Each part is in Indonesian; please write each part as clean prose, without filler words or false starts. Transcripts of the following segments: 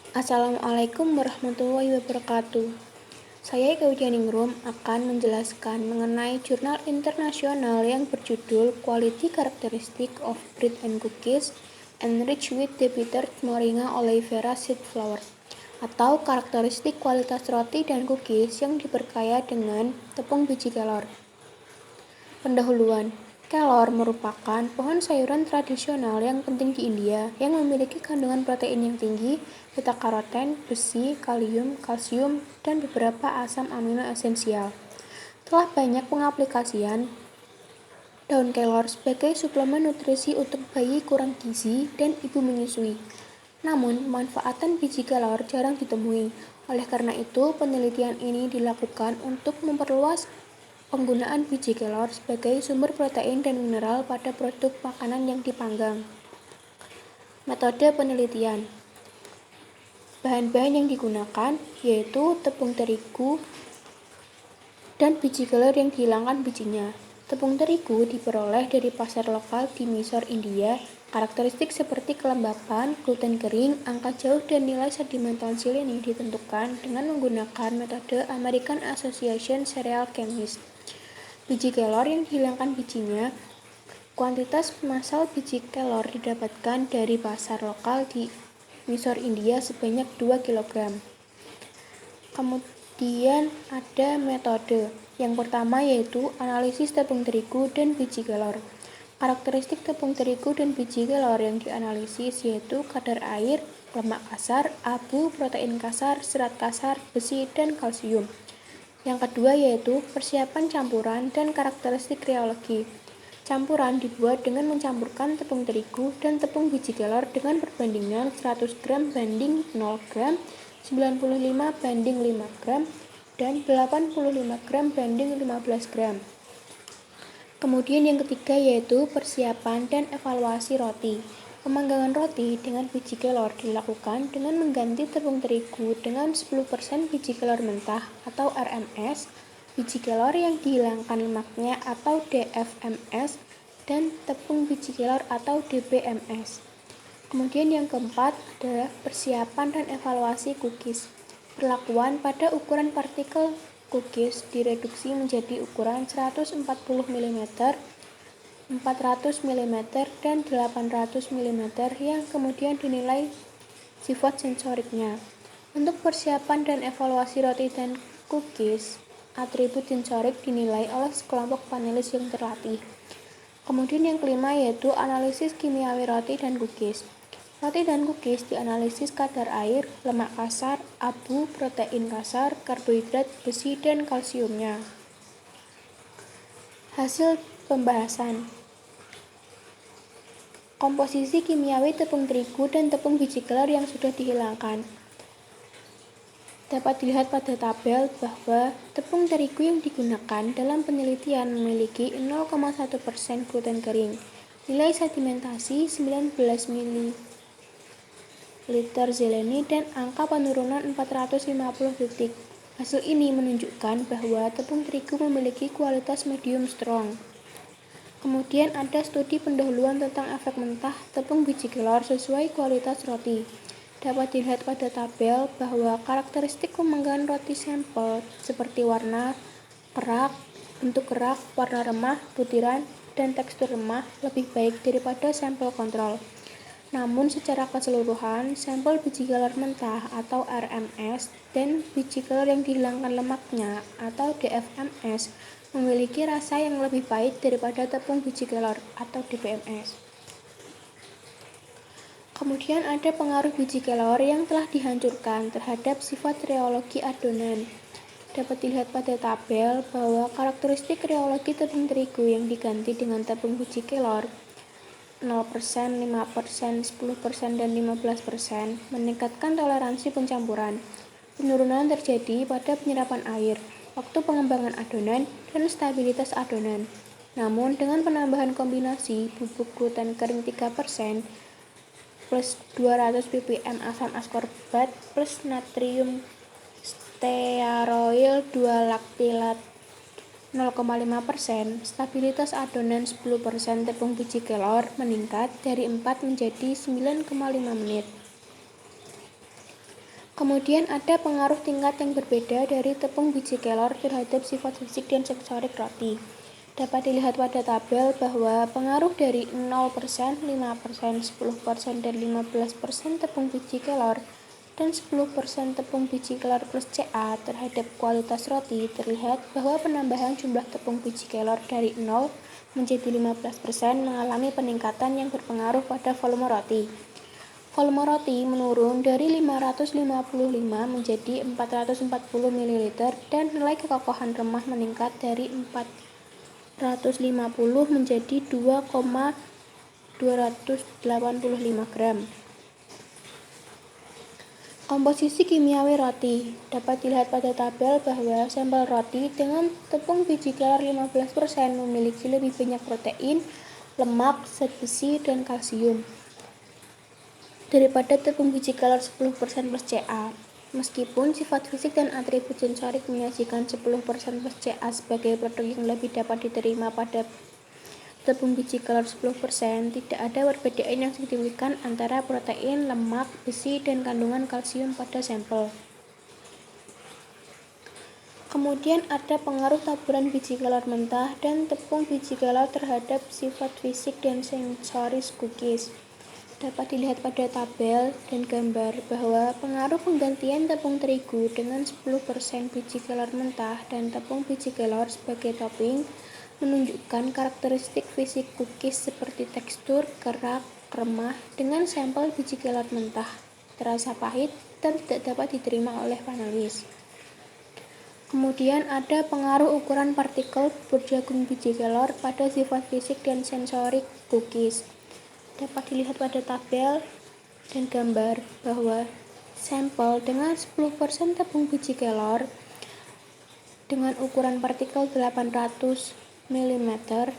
Assalamualaikum warahmatullahi wabarakatuh. Saya Eka Widianingrum akan menjelaskan mengenai jurnal internasional yang berjudul Quality Characteristic of Bread and Cookies Enriched with the Bitter Moringa Oleifera Seed Flour, atau karakteristik kualitas roti dan cookies yang diperkaya dengan tepung biji kelor. Pendahuluan. Kelor merupakan pohon sayuran tradisional yang penting di India yang memiliki kandungan protein yang tinggi, beta-karoten, besi, kalium, kalsium, dan beberapa asam amino esensial. Telah banyak pengaplikasian daun kelor sebagai suplemen nutrisi untuk bayi kurang gizi dan ibu menyusui. Namun, pemanfaatan biji kelor jarang ditemui. Oleh karena itu, penelitian ini dilakukan untuk memperluas penggunaan biji kelor sebagai sumber protein dan mineral pada produk makanan yang dipanggang. Metode penelitian. Bahan-bahan yang digunakan yaitu tepung terigu dan biji kelor yang dihilangkan bijinya. Tepung terigu diperoleh dari pasar lokal di Mysore, India. Karakteristik seperti kelembapan, gluten kering, angka jauh, dan nilai sedimental silene ditentukan dengan menggunakan metode American Association Cereal Chemist. Biji kelor yang dihilangkan bijinya. Kuantitas massal biji kelor didapatkan dari pasar lokal di Mysore, India sebanyak 2 kg. Kemudian ada metode. Yang pertama yaitu analisis tepung terigu dan biji kelor. Karakteristik tepung terigu dan biji kelor yang dianalisis yaitu kadar air, lemak kasar, abu, protein kasar, serat kasar, besi, dan kalsium. Yang kedua yaitu persiapan campuran dan karakteristik reologi. Campuran dibuat dengan mencampurkan tepung terigu dan tepung biji kelor dengan perbandingan 100 gram banding 0 gram, 95 banding 5 gram, dan 85 gram banding 15 gram. Kemudian yang ketiga yaitu persiapan dan evaluasi roti. Pemanggangan roti dengan biji kelor dilakukan dengan mengganti tepung terigu dengan 10% biji kelor mentah atau RMS, biji kelor yang dihilangkan lemaknya atau DFMS, dan tepung biji kelor atau DBMS. Kemudian yang keempat adalah persiapan dan evaluasi cookies. Perlakuan pada ukuran partikel cookies direduksi menjadi ukuran 140 mm, 400 mm, dan 800 mm yang kemudian dinilai sifat sensoriknya. Untuk persiapan dan evaluasi roti dan cookies, atribut sensorik dinilai oleh sekelompok panelis yang terlatih. Kemudian yang kelima yaitu analisis kimiawi roti dan cookies. Roti dan cookies dianalisis kadar air, lemak kasar, abu, protein kasar, karbohidrat, besi, dan kalsiumnya. Hasil pembahasan. Komposisi kimiawi tepung terigu dan tepung biji kelor yang sudah dihilangkan. Dapat dilihat pada tabel bahwa tepung terigu yang digunakan dalam penelitian memiliki 0,1% gluten kering, nilai sedimentasi 19 ml zeleni, dan angka penurunan 450 titik. Hasil ini menunjukkan bahwa tepung terigu memiliki kualitas medium strong. Kemudian ada studi pendahuluan tentang efek mentah tepung biji kelor sesuai kualitas roti. Dapat dilihat pada tabel bahwa karakteristik pemanggangan roti sampel seperti warna, kerak, bentuk kerak, warna remah, butiran, dan tekstur remah lebih baik daripada sampel kontrol. Namun secara keseluruhan, sampel biji kelor mentah atau RMS dan biji kelor yang dihilangkan lemaknya atau DFMS memiliki rasa yang lebih baik daripada tepung biji kelor atau DBMS. Kemudian ada pengaruh biji kelor yang telah dihancurkan terhadap sifat reologi adonan. Dapat dilihat pada tabel bahwa karakteristik reologi tepung terigu yang diganti dengan tepung biji kelor 0%, 5%, 10%, dan 15% meningkatkan toleransi pencampuran. Penurunan terjadi pada penyerapan air, waktu pengembangan adonan, dan stabilitas adonan. Namun dengan penambahan kombinasi bubuk gluten kering 3% plus 200 ppm asam askorbat plus natrium stearoyl 2 laktilat 0,5%, stabilitas adonan 10% tepung biji kelor meningkat dari 4 menjadi 9,5 menit. Kemudian ada pengaruh tingkat yang berbeda dari tepung biji kelor terhadap sifat fisik dan sensorik roti. Dapat dilihat pada tabel bahwa pengaruh dari 0%, 5%, 10%, dan 15% tepung biji kelor dan 10% tepung biji kelor plus Ca terhadap kualitas roti terlihat bahwa penambahan jumlah tepung biji kelor dari 0 menjadi 15% mengalami peningkatan yang berpengaruh pada volume roti. Volume roti menurun dari 555 menjadi 440 ml dan nilai kekokohan remah meningkat dari 450 menjadi 2,285 gram. Komposisi kimiawi roti dapat dilihat pada tabel bahwa sampel roti dengan tepung biji kelor 15% memiliki lebih banyak protein, lemak, zat besi, dan kalsium daripada tepung biji kelor 10% plus Ca. Meskipun sifat fisik dan atribut sensorik menyajikan 10% plus Ca sebagai produk yang lebih dapat diterima pada tepung biji kelor 10%, tidak ada perbedaan yang signifikan antara protein, lemak, besi, dan kandungan kalsium pada sampel. Kemudian ada pengaruh taburan biji kelor mentah dan tepung biji kelor terhadap sifat fisik dan sensoris cookies. Dapat dilihat pada tabel dan gambar bahwa pengaruh penggantian tepung terigu dengan 10% biji kelor mentah dan tepung biji kelor sebagai topping menunjukkan karakteristik fisik cookies seperti tekstur, kerak, remah dengan sampel biji kelor mentah, terasa pahit, dan tidak dapat diterima oleh panelis. Kemudian ada pengaruh ukuran partikel bubur jagung biji kelor pada sifat fisik dan sensorik cookies. Dapat dilihat pada tabel dan gambar bahwa sampel dengan 10% tepung biji kelor dengan ukuran partikel 800 mm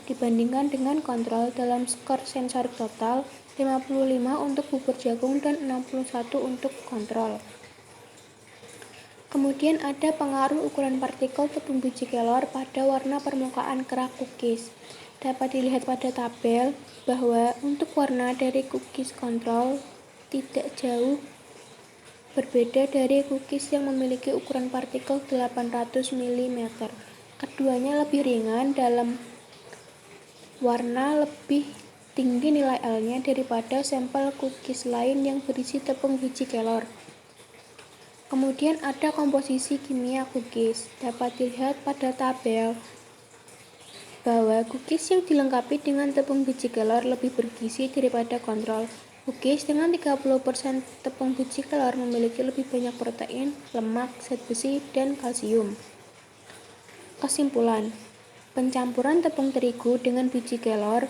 dibandingkan dengan kontrol dalam skor sensorik total 55 untuk bubur jagung dan 61 untuk kontrol. Kemudian ada pengaruh ukuran partikel tepung biji kelor pada warna permukaan kerak cookies. Dapat dilihat pada tabel bahwa untuk warna dari cookies kontrol tidak jauh berbeda dari cookies yang memiliki ukuran partikel 800 mm. Keduanya lebih ringan dalam warna, lebih tinggi nilai L-nya daripada sampel cookies lain yang berisi tepung biji kelor. Kemudian ada komposisi kimia cookies. Dapat dilihat pada tabel bahwa cookies yang dilengkapi dengan tepung biji kelor lebih bergizi daripada kontrol. Cookies dengan 30% tepung biji kelor memiliki lebih banyak protein, lemak, zat besi, dan kalsium. Kesimpulan, pencampuran tepung terigu dengan biji kelor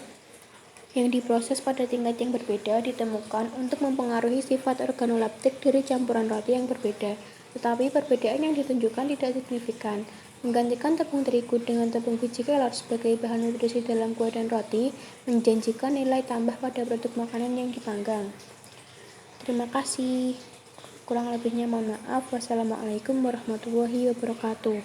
yang diproses pada tingkat yang berbeda ditemukan untuk mempengaruhi sifat organoleptik dari campuran roti yang berbeda, tetapi perbedaan yang ditunjukkan tidak signifikan. Menggantikan tepung terigu dengan tepung biji kelor sebagai bahan nutrisi dalam kue dan roti menjanjikan nilai tambah pada produk makanan yang dipanggang. Terima kasih. Kurang lebihnya mohon maaf. Wassalamualaikum warahmatullahi wabarakatuh.